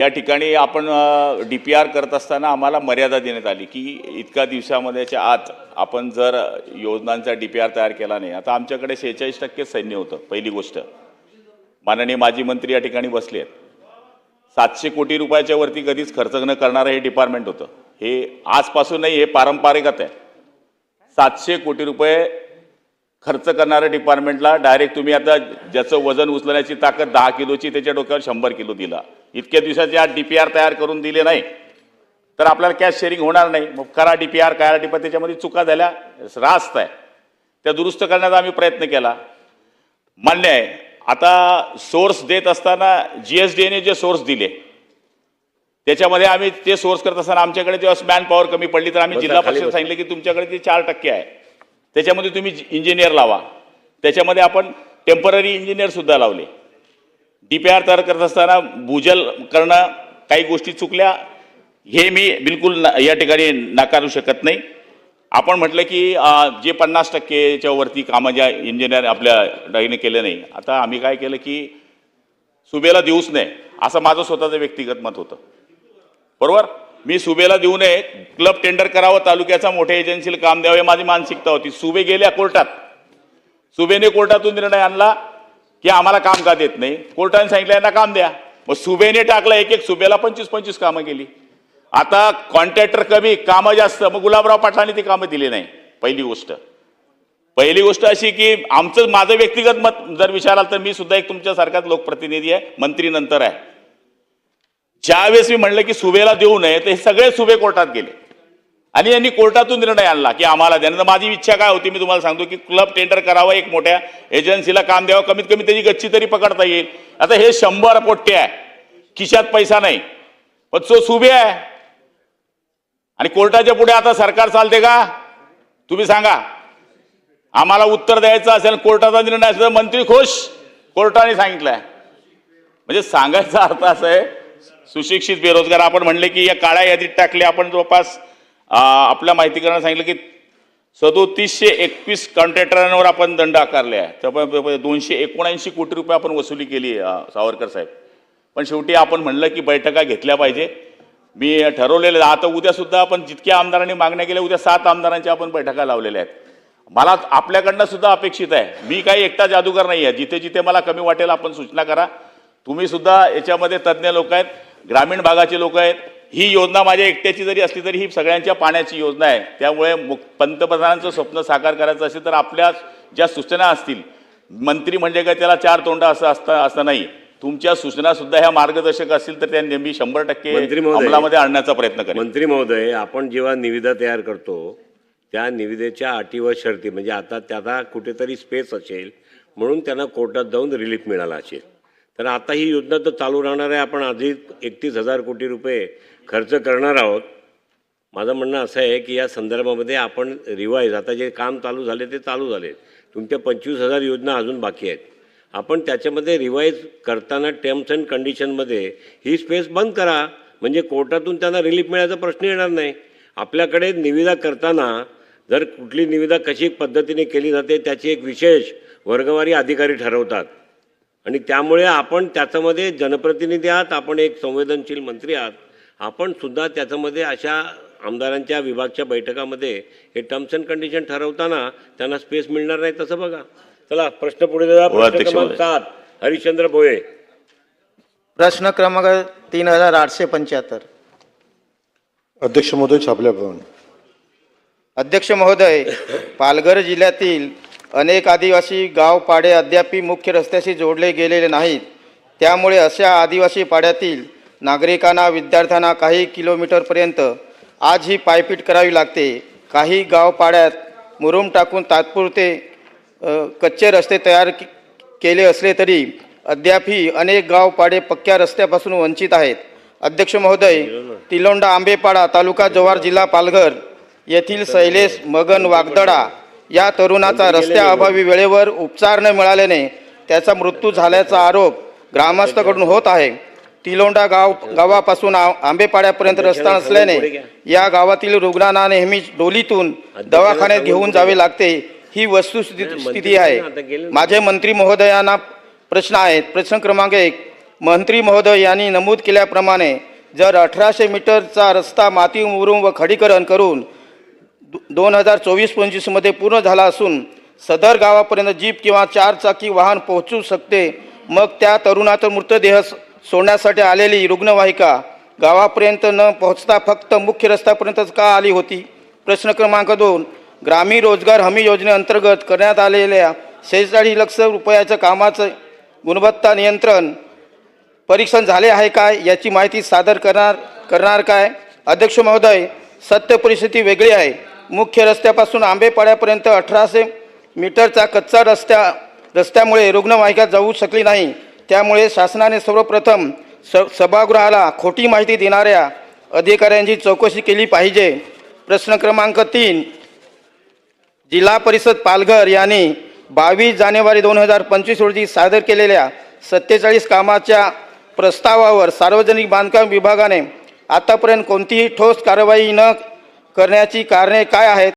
या ठिकाणी आपण DPR करत असताना आम्हाला मर्यादा देण्यात आली की इतक्या दिवसामध्येच्या आत आपण जर योजनांचा DPR तयार केला नाही. आता आमच्याकडे 46% सैन्य होतं. पहिली गोष्ट, माननीय माजी मंत्री या ठिकाणी बसले आहेत. 700 कोटी रुपयाच्या वरती कधीच खर्च न करणारं हे डिपार्टमेंट होतं. हे आजपासून नाही, हे पारंपरिकच आहे. 700 कोटी रुपये खर्च करणाऱ्या डिपार्टमेंटला डायरेक्ट तुम्ही आता ज्याचं वजन उचलण्याची ताकद 10 किलोची त्याच्या डोक्यावर 100 किलो दिला. इतक्या दिवसाचे आज DPR तयार करून दिले नाही तर आपल्याला कॅश शेअरिंग होणार नाही. मग करा DPR, काय DPR, त्याच्यामध्ये चुका झाल्या, रास्त आहे, त्या दुरुस्त करण्याचा आम्ही प्रयत्न केला. मान्य आहे. आता सोर्स देत असताना GSDने जे सोर्स दिले त्याच्यामध्ये आम्ही ते सोर्स करत असताना आमच्याकडे जेव्हा मॅन पॉवर कमी पडली तर आम्ही जिल्हा परिषद सांगितलं की तुमच्याकडे ते 4% आहे, त्याच्यामध्ये तुम्ही इंजिनियर लावा. त्याच्यामध्ये आपण टेम्पररी इंजिनियर सुद्धा लावले. DPR तयार करत असताना भूजल करणं, काही गोष्टी चुकल्या, हे मी बिलकुल या ठिकाणी नाकारू शकत नाही. आपण म्हटलं की जे 50%च्या वरती कामं ज्या इंजिनियर आपल्या डाईने केलं नाही, आता आम्ही काय केलं की सुबेला देऊच नये असं माझं स्वतःचं व्यक्तिगत मत होतं. बरोबर, मी सुबेला देऊ नये, क्लब टेंडर करावं, तालुक्याचा मोठ्या एजन्सीला काम द्यावे, माझी मानसिकता होती. सुबे गेल्या कोर्टात, सुबेने कोर्टातून निर्णय आणला की आम्हाला काम का देत नाही. कोर्टाने सांगितलं यांना काम द्या. मग सुबेने टाकलं, एक सुबेला 25-25 कामं केली. आता कॉन्ट्रॅक्टर कमी, कामं जास्त, मग गुलाबराव पाटलांनी ती कामं दिली नाही. पहिली गोष्ट अशी की माझं व्यक्तिगत मत जर विचाराल तर मी सुद्धा एक तुमच्यासारखाच लोकप्रतिनिधी आहे, मंत्री नंतर आहे. ज्यावेळेस मी म्हणलं की सुबेला देऊ नये तर हे सगळे सुबे कोर्टात गेले आणि यांनी कोर्टातून निर्णय आणला की आम्हाला द्या. माझी इच्छा काय होती मी तुम्हाला सांगतो की क्लब टेंडर करावं, एक मोठ्या एजन्सीला काम द्यावं, कमीत कमी त्याची गच्ची तरी पकडता येईल. आता हे 100 पोट्टे आहे, खिशात पैसा नाही, पण तो सुबे आहे आणि कोर्टाच्या पुढे आता सरकार चालते का तुम्ही सांगा. आम्हाला उत्तर द्यायचं असेल, कोर्टाचा निर्णय असेल तर मंत्री खुश, कोर्टाने सांगितलंय. म्हणजे सांगायचा अर्थ असा आहे, सुशिक्षित बेरोजगार आपण म्हणले की या काळ्या यादीत टाकले. आपण जवळपास आपल्या माहिती करण्याला सांगितलं की 3721 कॉन्ट्रॅक्टरांवर आपण दंड आकारले आहे. त्यामुळे 279 कोटी रुपये आपण वसुली केली सावरकर साहेब. पण शेवटी आपण म्हणलं की बैठका घेतल्या पाहिजे. मी ठरवलेलं आता उद्या सुद्धा आपण जितक्या आमदारांनी मागण्या केल्या, उद्या 7 आमदारांच्या आपण बैठका लावलेल्या आहेत. मला आपल्याकडनं सुद्धा अपेक्षित आहे, मी काही एकटा जादूगार नाही आहे. जिथे जिथे मला कमी वाटेल आपण सूचना करा. तुम्ही सुद्धा याच्यामध्ये तज्ज्ञ लोक आहेत, ग्रामीण भागाचे लोक आहेत. ही योजना माझ्या एकट्याची जरी असली तरी ही सगळ्यांच्या पाण्याची योजना आहे. त्यामुळे पंतप्रधानांचं स्वप्न साकार करायचं असेल तर आपल्या ज्या सूचना असतील, मंत्री म्हणजे काय त्याला 4 तोंड असं नाही, तुमच्या सूचना सुद्धा ह्या मार्गदर्शक असतील तर त्या नेहमी 100% अंमलामध्ये आणण्याचा प्रयत्न करेन. मंत्री महोदय, आपण जेव्हा निविदा तयार करतो त्या निविदेच्या अटी व शर्ती, म्हणजे आता त्याला कुठेतरी स्पेस असेल म्हणून त्यांना कोर्टात जाऊन रिलीफ मिळाला असेल, तर आता ही योजना तर चालू राहणार आहे. आपण आधी 31,000 कोटी रुपये खर्च करणार आहोत. माझं म्हणणं असं आहे की या संदर्भामध्ये आपण रिवाईज, आता जे काम चालू झाले ते चालू झाले, तुमच्या 25,000 योजना अजून बाकी आहेत. आपण त्याच्यामध्ये रिवाईज करताना टर्म्स अँड कंडिशनमध्ये ही स्पेस बंद करा, म्हणजे कोर्टातून त्यांना रिलीफ मिळायचा प्रश्न येणार नाही. आपल्याकडे निविदा करताना जर कुठली निविदा कशी पद्धतीने केली जाते त्याची एक विशेष वर्गवारी अधिकारी ठरवतात आणि त्यामुळे आपण त्याच्यामध्ये जनप्रतिनिधी आहात, आपण एक संवेदनशील मंत्री आहात, आपण सुद्धा त्याच्यामध्ये अशा आमदारांच्या विभागच्या बैठकामध्ये हे टर्म्स अँड कंडिशन ठरवताना त्यांना स्पेस मिळणार नाही तसं बघा. चला प्रश्न पुढे जा. प्रश्न क्रमांक 7 हरिश्चंद्र भोये. प्रश्न क्रमांक 3875. अध्यक्ष महोदय, छापल्याप्रमाणे. अध्यक्ष महोदय, पालघर जिल्ह्यातील अनेक आदिवासी गाव पाडे अद्यापही मुख्य रस्त्याशी जोडले गेलेले नाहीत. त्यामुळे अशा आदिवासी पाड्यातील नागरिकांना, विद्यार्थ्यांना काही किलोमीटरपर्यंत आज ही पायपीट करावी लागते. काही गाव पाड्यात मुरुम टाकून तात्पुरते कच्चे रस्ते तयार केले असले तरी अद्यापही अनेक गाव पाडे पक्क्या रस्त्यापासून वंचित आहेत. अध्यक्ष महोदय, तिलोंडा आंबेपाडा तालुका जव्हार जिल्हा पालघर येथील शैलेश मगन वागदडा या तरुणाचा रस्त्याअभावी वेळेवर उपचार न मिळाल्याने त्याचा मृत्यू झाल्याचा आरोप ग्रामस्थांकडून होत आहे. तिलोंडा गावापासून आंबेपाड्यापर्यंत रस्ता नसल्याने या गावातील रुग्णांना नेहमी डोलीतून दवाखान्यात घेऊन जावे लागते. ही वस्तुस्थिती आहे. माझे मंत्री महोदयांना प्रश्न आहेत. प्रश्न क्रमांक 1, मंत्री महोदय यांनी नमूद केल्याप्रमाणे जर 1800 मीटरचा रस्ता माती मुरुम व खडीकरण करून 2024-25मध्ये पूर्ण झाला असून सदर गावापर्यंत जीप किंवा 4 चाकी वाहन पोहोचू शकते, मग त्या तरुणाचा मृतदेह सोडण्यासाठी आलेली रुग्णवाहिका गावापर्यंत न पोहोचता फक्त मुख्य रस्त्यापर्यंतच का आली होती? प्रश्न क्रमांक 2. ग्रामीण रोजगार हमी योजनेअंतर्गत करण्यात आलेल्या 46 लाख रुपयाच्या कामाचं गुणवत्ता नियंत्रण परीक्षण झाले आहे काय याची माहिती सादर करणार काय? अध्यक्ष महोदय, सत्य परिस्थिती वेगळी आहे. मुख्य रस्त्यापासून आंबेपाड्यापर्यंत 1800 मीटरचा कच्चा रस्त्यामुळे रुग्णवाहिका जाऊ शकली नाही. त्यामुळे शासनाने सर्वप्रथम सभागृहाला खोटी माहिती देणाऱ्या अधिकाऱ्यांची चौकशी केली पाहिजे. प्रश्न क्रमांक 3. जिल्हा परिषद पालघर यांनी 22 जानेवारी 2025 रोजी सादर केलेल्या 47 कामाच्या प्रस्तावावर सार्वजनिक बांधकाम विभागाने आतापर्यंत कोणतीही ठोस कारवाई न करण्याची कारणे काय आहेत?